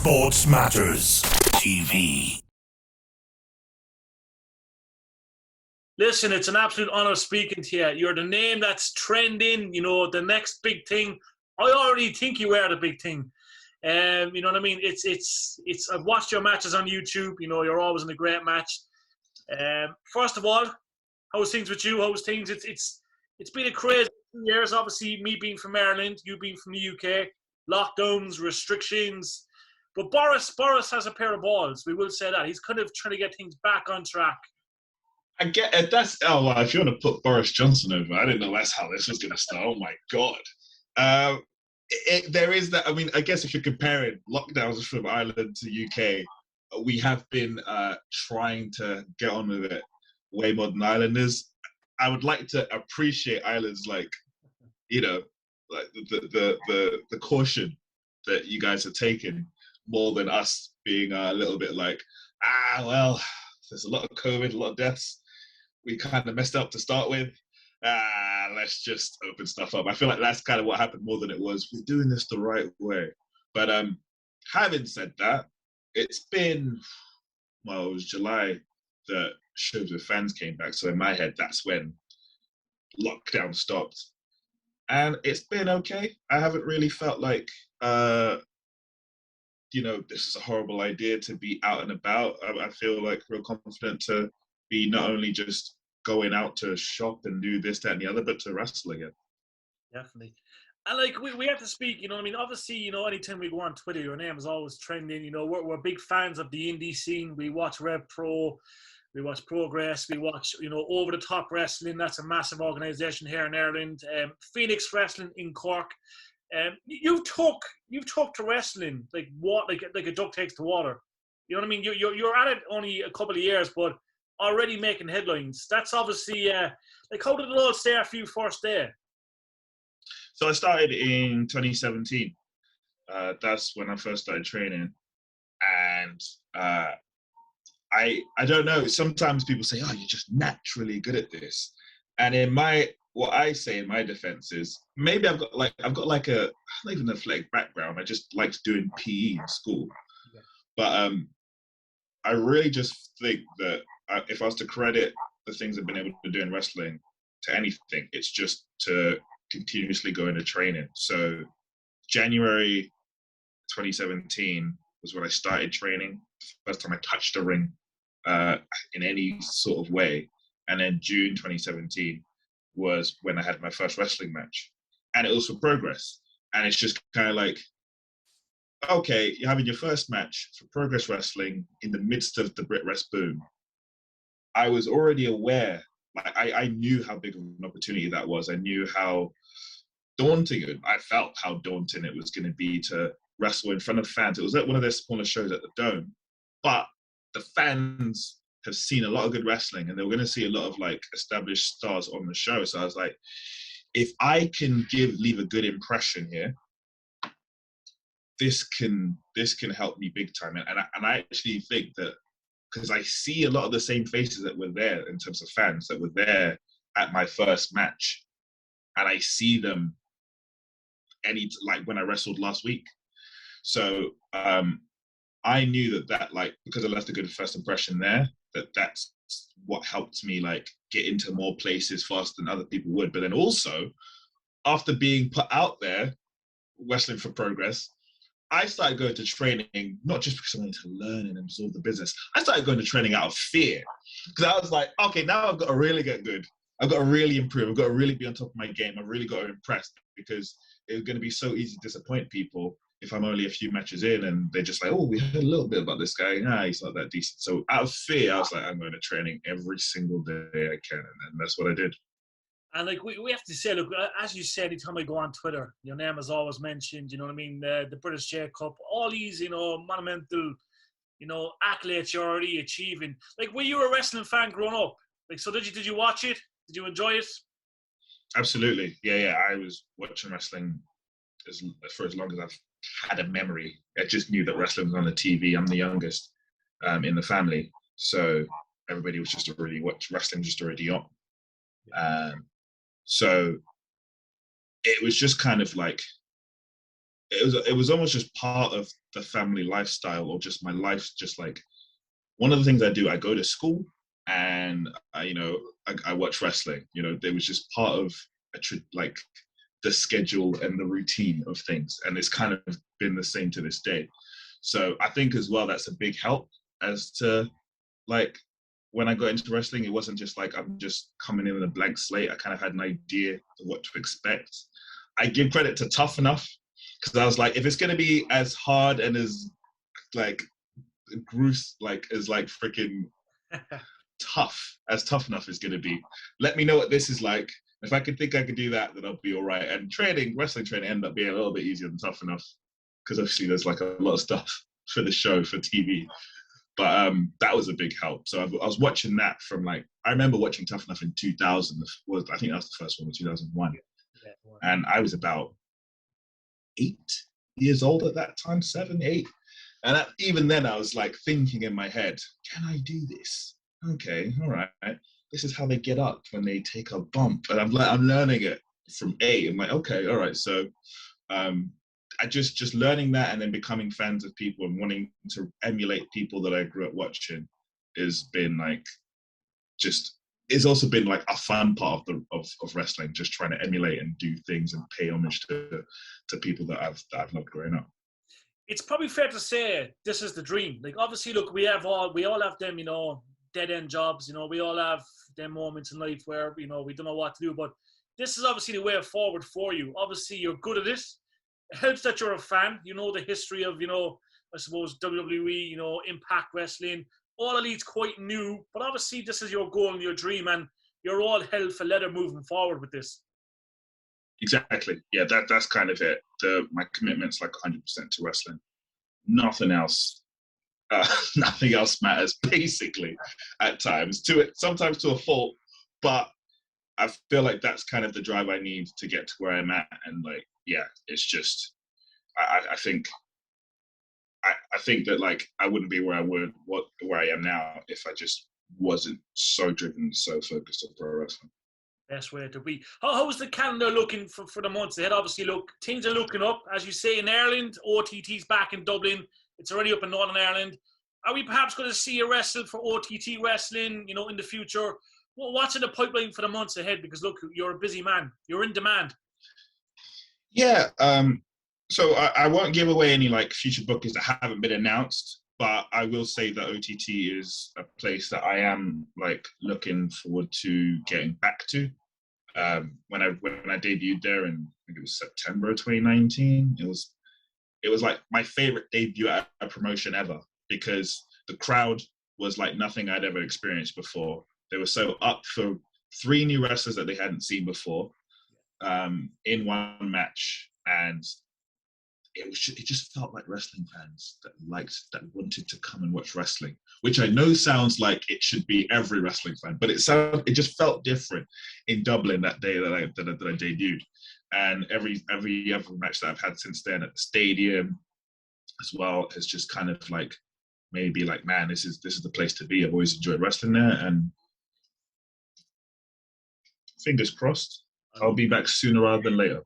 Sports Matters TV. Listen, it's an absolute honour speaking to you. You're the name that's trending, the next big thing. I already think you are the big thing. You know what I mean? It's. I've watched your matches on YouTube. You're always in a great match. First of all, how's things with you? How's things? It's been a crazy years. Obviously, me being from Ireland, you being from the UK, lockdowns, restrictions. But Boris has a pair of balls. We will say that he's kind of trying to get things back on track. I get it. Well, if you want to put Boris Johnson over, I didn't know that's how this was going to start. Oh my God. There is that. I mean, I guess if you're comparing lockdowns from Ireland to UK, we have been trying to get on with it way more than Islanders. I would like to appreciate Ireland's the caution that you guys are taking more than us being a little bit like, well, there's a lot of COVID, a lot of deaths. We kind of messed up to start with. Let's just open stuff up. I feel like that's kind of what happened more than it was. We're doing this the right way. But having said that, it's been, it was July that shows with fans came back. So in my head, that's when lockdown stopped. And it's been okay. I haven't really felt like, this is a horrible idea to be out and about. I feel like real confident to be not only just going out to shop and do this, that, and the other, but to wrestle again. Definitely. And we have to speak, obviously, anytime we go on Twitter, your name is always trending. We're big fans of the indie scene. We watch Rev Pro, we watch Progress, we watch, Over the Top Wrestling. That's a massive organisation here in Ireland. Phoenix Wrestling in Cork. You've took to wrestling like a duck takes to water. You know what I mean? You're at it only a couple of years, but already making headlines. That's obviously how did it all start for you first day? So I started in 2017. That's when I first started training, and I don't know. Sometimes people say, "Oh, you're just naturally good at this," and what I say in my defense is maybe I've got a not even athletic background. I just liked doing PE in school, yeah. But I really just think that if I was to credit the things I've been able to do in wrestling to anything, it's just to continuously go into training. So January 2017 was when I started training. First time I touched a ring in any sort of way. And then June 2017 was when I had my first wrestling match. And it was for Progress. And it's just kind of like, okay, you're having your first match for Progress Wrestling in the midst of the Brit Rest boom. I was already aware, I knew how big of an opportunity that was. I knew how daunting I felt how daunting it was going to be to wrestle in front of fans. It was at one of their smaller shows at the Dome. But the fans have seen a lot of good wrestling and they were going to see a lot of established stars on the show. So I was like, if I can leave a good impression here, this can help me big time. And I actually think that because I see a lot of the same faces that were there in terms of fans that were there at my first match. And I see them when I wrestled last week. So I knew that because I left a good first impression there, that's what helped me get into more places faster than other people would. But then also, after being put out there, wrestling for Progress, I started going to training, not just because I wanted to learn and absorb the business. I started going to training out of fear. Because I was like, okay, now I've got to really get good. I've got to really improve. I've got to really be on top of my game. I've really got to impress because it's going to be so easy to disappoint people if I'm only a few matches in and they're just like, oh, we heard a little bit about this guy. Nah, he's not that decent. So out of fear, I was like, I'm going to training every single day I can. And that's what I did. And we have to say, look, as you said, anytime I go on Twitter, your name is always mentioned, you know what I mean? The British J Cup, all these, monumental, accolades you're already achieving. Were you a wrestling fan growing up? So did you watch it? Did you enjoy it? Absolutely. Yeah. I was watching wrestling for as long as I've had a memory. I just knew that wrestling was on the TV. I'm the youngest in the family. So everybody was just already wrestling just already on. So it was just kind of it was almost just part of the family lifestyle, or just my life. Just like one of the things I do, I go to school and I watch wrestling. It was just part of like the schedule and the routine of things, and it's kind of been the same to this day. So I think as well that's a big help as to like when I got into wrestling, it wasn't just like I'm just coming in with a blank slate. I kind of had an idea of what to expect. I give credit to Tough Enough because I was like, if it's gonna be as hard and as like gruesome, like as like freaking tough as Tough Enough is gonna be, let me know what this is like. If I could think I could do that, then I'll be all right. And wrestling training ended up being a little bit easier than Tough Enough because obviously there's like a lot of stuff for the show, for TV. But that was a big help. So I was watching that from like, I remember watching Tough Enough in 2000. I think that was the first one, in 2001. Yeah. And I was about 8 years old at that time, 7, 8. And even then I was like thinking in my head, can I do this? Okay, all right. This is how they get up when they take a bump. And I'm learning it from 8. I'm like, okay, all right. So I just learning that and then becoming fans of people and wanting to emulate people that I grew up watching has been like it's also been like a fun part of wrestling, just trying to emulate and do things and pay homage to people that I've loved growing up. It's probably fair to say this is the dream. Like obviously, look, we all have them, dead end jobs. We all have them moments in life where we don't know what to do. But this is obviously the way forward for you. Obviously, you're good at it. It helps that you're a fan. You know the history of, I suppose, WWE, Impact Wrestling. All Elite's quite new, but obviously this is your goal and your dream, and you're all hell for leather moving forward with this. Exactly. Yeah, that's kind of it. My commitment's like 100% to wrestling. Nothing else. Nothing else matters, basically, at times. Sometimes to a fault, but I feel like that's kind of the drive I need to get to where I'm at. And like, yeah, it's just, I think that like I wouldn't be where I am now if I just wasn't so driven, so focused on pro wrestling. Best way to be. How's the calendar looking for the months ahead? Obviously, look, things are looking up. As you say, in Ireland, OTT's back in Dublin. It's already up in Northern Ireland. Are we perhaps going to see a wrestle for OTT Wrestling, in the future? What's in the pipeline for the months ahead? Because look, you're a busy man. You're in demand. Yeah. So I won't give away any like future bookings that haven't been announced, but I will say that OTT is a place that I am like looking forward to getting back to. When I debuted there in, I think it was September 2019, it was like my favorite debut at a promotion ever, because the crowd was like nothing I'd ever experienced before. They were so up for 3 new wrestlers that they hadn't seen before in one match, and it just felt like wrestling fans that wanted to come and watch wrestling, which I know sounds like it should be every wrestling fan, but it just felt different in Dublin that day that I debuted. And every other match that I've had since then at the stadium as well has just kind of like made me like, man, this is the place to be. I've always enjoyed wrestling there, and fingers crossed, I'll be back sooner rather than later.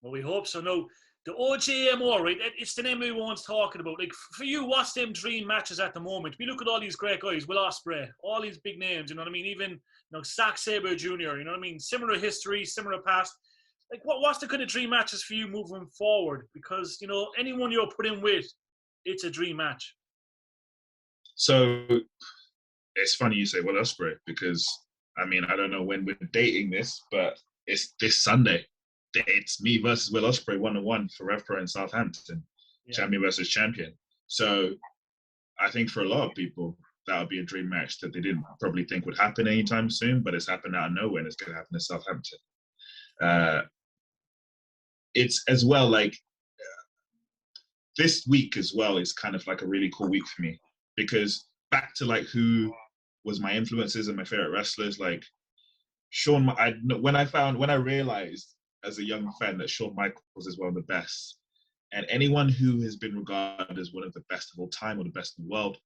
Well, we hope so. No, the O.J.M.O, right? It's the name everyone's talking about. Like, for you, what's them dream matches at the moment? We look at all these great guys, Will Ospreay, all these big names, you know what I mean? Even, Zack Sabre Jr., you know what I mean? Similar history, similar past. Like, what's the kind of dream matches for you moving forward? Because, anyone you're put in with, it's a dream match. So, it's funny you say Will Ospreay, because, I mean, I don't know when we're dating this, but it's this Sunday. It's me versus Will Ospreay 1-on-1 for RevPro in Southampton, champion versus champion. So I think for a lot of people, that would be a dream match that they didn't probably think would happen anytime soon, but it's happened out of nowhere and it's going to happen in Southampton. It's as well like this week as well is kind of like a really cool week for me, because back to like who was my influences and my favorite wrestlers, like when I realized as a young fan that Shawn Michaels is one of the best, and anyone who has been regarded as one of the best of all time or the best in the world,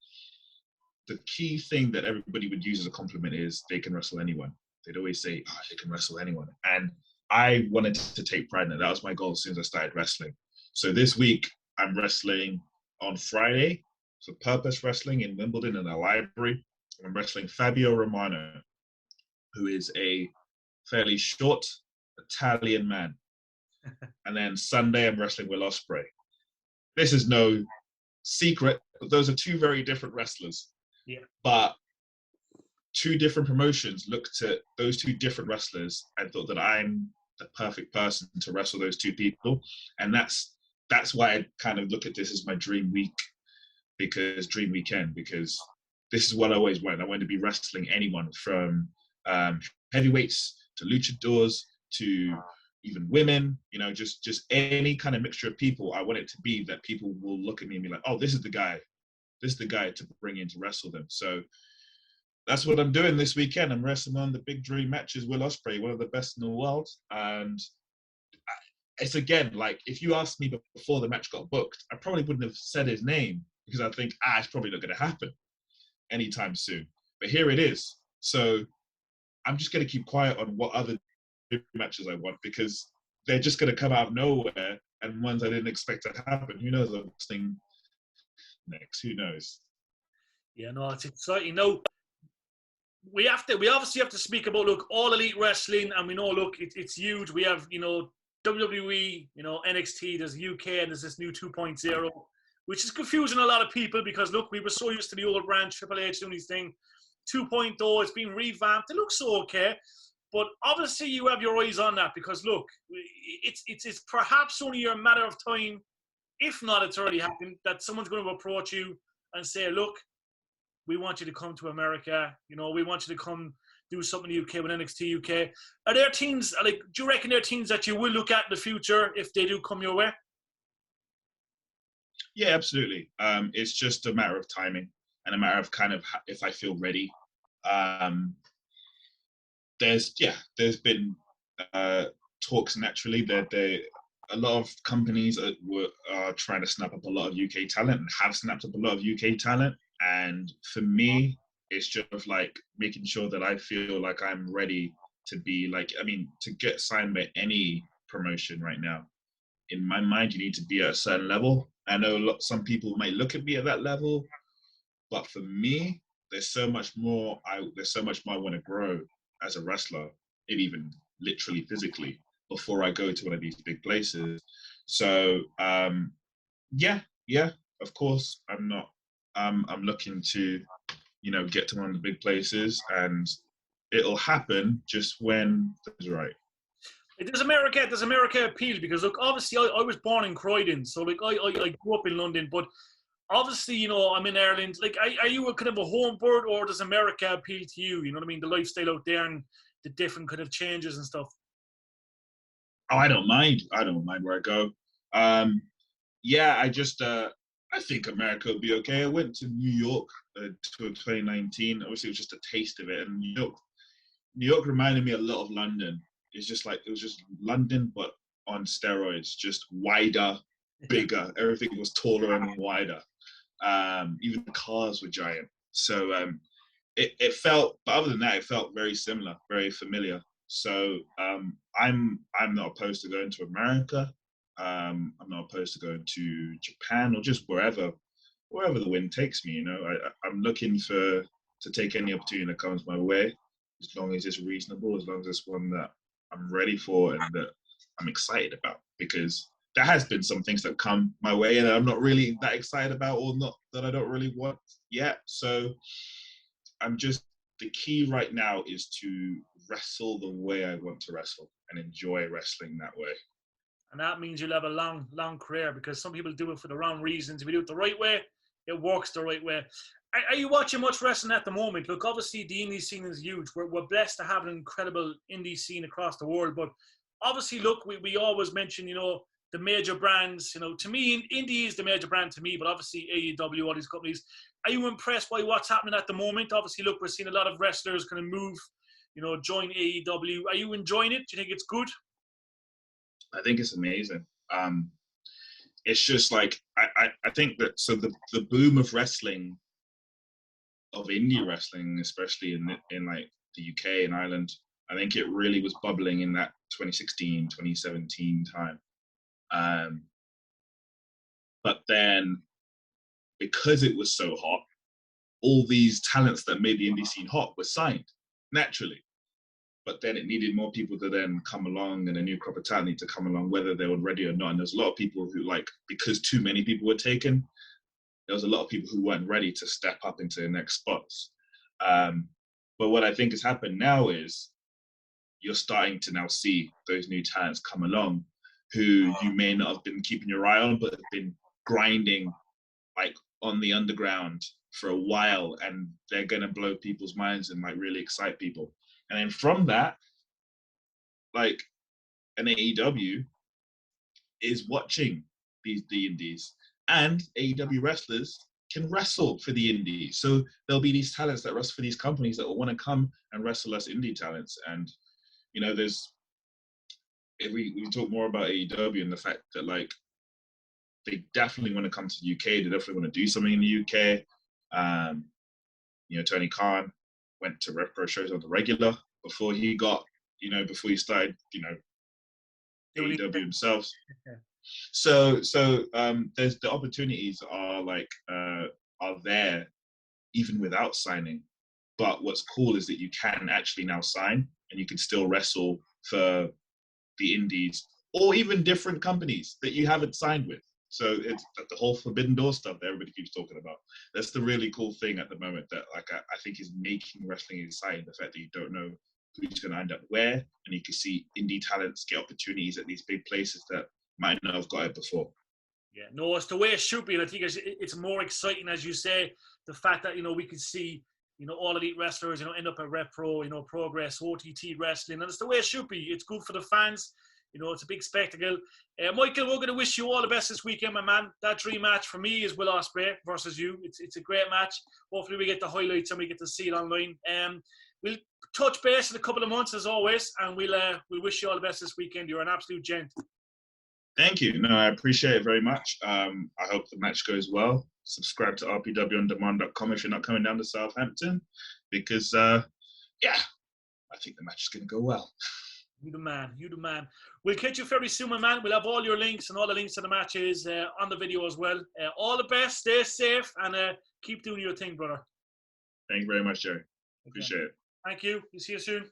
the key thing that everybody would use as a compliment is they can wrestle anyone. They'd always say, they can wrestle anyone. And I wanted to take pride in it. That was my goal as soon as I started wrestling. So this week I'm wrestling on Friday for Purpose Wrestling in Wimbledon in a library. I'm wrestling Fabio Romano, who is a fairly short Italian man. And then Sunday I'm wrestling Will Ospreay. This is no secret, but those are two very different wrestlers. Yeah. But two different promotions looked at those two different wrestlers and thought that I'm the perfect person to wrestle those two people. And that's why I kind of look at this as my dream week, dream weekend, because this is what I always wanted. I wanted to be wrestling anyone from heavyweights to luchadors to even women, just any kind of mixture of people. I want it to be that people will look at me and be like, oh, this is the guy to bring in to wrestle them. So that's what I'm doing this weekend. I'm wrestling on the big dream matches. Will Ospreay, one of the best in the world. And it's again, like, if you asked me before the match got booked, I probably wouldn't have said his name because I think, it's probably not going to happen anytime soon. But here it is. So I'm just going to keep quiet on what other matches I want, because they're just going to come out of nowhere, and ones I didn't expect to happen. Who knows what's next? Who knows? Yeah, no, it's exciting. No, we obviously have to speak about, look, All Elite Wrestling, and we know, look, it's huge. We have, WWE, NXT, there's UK, and there's this new 2.0, which is confusing a lot of people because, look, we were so used to the old brand, Triple H doing his thing. 2.0, it's been revamped. It looks okay. But obviously you have your eyes on that because, look, it's perhaps only a matter of time, if not it's already happened, that someone's going to approach you and say, look, we want you to come to America. We want you to come do something in the UK with NXT UK. Are there teams, do you reckon there are teams that you will look at in the future if they do come your way? Yeah, absolutely. It's just a matter of timing and a matter of kind of if I feel ready. There's been talks naturally. A lot of companies are trying to snap up a lot of UK talent and have snapped up a lot of UK talent. And for me, it's just like making sure that I feel like I'm ready to be to get signed by any promotion right now. In my mind, you need to be at a certain level. I know some people might look at me at that level, but for me, there's so much more I want to grow as a wrestler, and even literally physically, before I go to one of these big places. So of course, I'm looking to get to one of the big places, and it'll happen just when it's right. Does America appeal? Because, look, obviously I was born in Croydon, so I grew up in London, but obviously, I'm in Ireland. Are you a kind of a home bird, or does America appeal to you? You know what I mean? The lifestyle out there and the different kind of changes and stuff. Oh, I don't mind. I don't mind where I go. I think America will be okay. I went to New York to 2019. Obviously, it was just a taste of it. And New York reminded me a lot of London. It was just London, but on steroids, just wider, bigger. Everything was taller and wider. Even the cars were giant. So it felt, but other than that, it felt very similar, very familiar. So I'm not opposed to going to America. I'm not opposed to going to Japan or just wherever the wind takes me. I'm looking to take any opportunity that comes my way, as long as it's reasonable, as long as it's one that I'm ready for and that I'm excited about. Because there has been some things that come my way and I'm not really that excited about, or not that I don't really want yet. So the key right now is to wrestle the way I want to wrestle and enjoy wrestling that way. And that means you'll have a long, long career, because some people do it for the wrong reasons. If you do it the right way, it works the right way. Are you watching much wrestling at the moment? Look, obviously the indie scene is huge. We're blessed to have an incredible indie scene across the world. But obviously, look, we always mention, the major brands. To me, indie is the major brand to me, but obviously AEW, all these companies. Are you impressed by what's happening at the moment? Obviously, look, we're seeing a lot of wrestlers kind of move, join AEW. Are you enjoying it? Do you think it's good? I think it's amazing. It's just like, I think that, so the boom of wrestling, of indie wrestling, especially in like the UK and Ireland, I think it really was bubbling in that 2016, 2017 time. But then, because it was so hot, all these talents that made the indie scene hot were signed naturally. But then it needed more people to then come along, and a new crop of talent need to come along, whether they were ready or not. And there's a lot of people who, like, because too many people were taken, there was a lot of people who weren't ready to step up into the next spots. But what I think has happened now is you're starting to now see those new talents come along who you may not have been keeping your eye on, but have been grinding like on the underground for a while, and they're going to blow people's minds and like really excite people. And then from that, like an AEW is watching the indies, and AEW wrestlers can wrestle for the indies. So there'll be these talents that wrestle for these companies that will want to come and wrestle us indie talents. And, you know, if we talk more about AEW and the fact that like they definitely want to come to the UK, they definitely want to do something in the UK. You know, Tony Khan went to RevPro shows on the regular before he started, you know, AEW himself. So there's the opportunities are there even without signing. But what's cool is that you can actually now sign, and you can still wrestle for the indies or even different companies that you haven't signed with. So it's the whole forbidden door stuff that everybody keeps talking about. That's the really cool thing at the moment that I think is making wrestling exciting. The fact that you don't know who's going to end up where, and you can see indie talents get opportunities at these big places that might not have got it before. Yeah, no, it's the way it should be. And I think it's more exciting, as you say, the fact that, you know, we can see, you know, all elite wrestlers, you know, end up at RevPro, you know, Progress, OTT Wrestling. And it's the way it should be. It's good for the fans. You know, it's a big spectacle. Michael, we're going to wish you all the best this weekend, my man. That dream match for me is Will Ospreay versus you. It's a great match. Hopefully we get the highlights and we get to see it online. We'll touch base in a couple of months, as always, and we'll wish you all the best this weekend. You're an absolute gent. Thank you. No, I appreciate it very much. I hope the match goes well. Subscribe to rpwondemand.com if you're not coming down to Southampton, because, I think the match is going to go well. You the man. You the man. We'll catch you very soon, my man. We'll have all your links and all the links to the matches on the video as well. All the best. Stay safe and keep doing your thing, brother. Thank you very much, Jerry. Appreciate it. Thank you. We'll see you soon.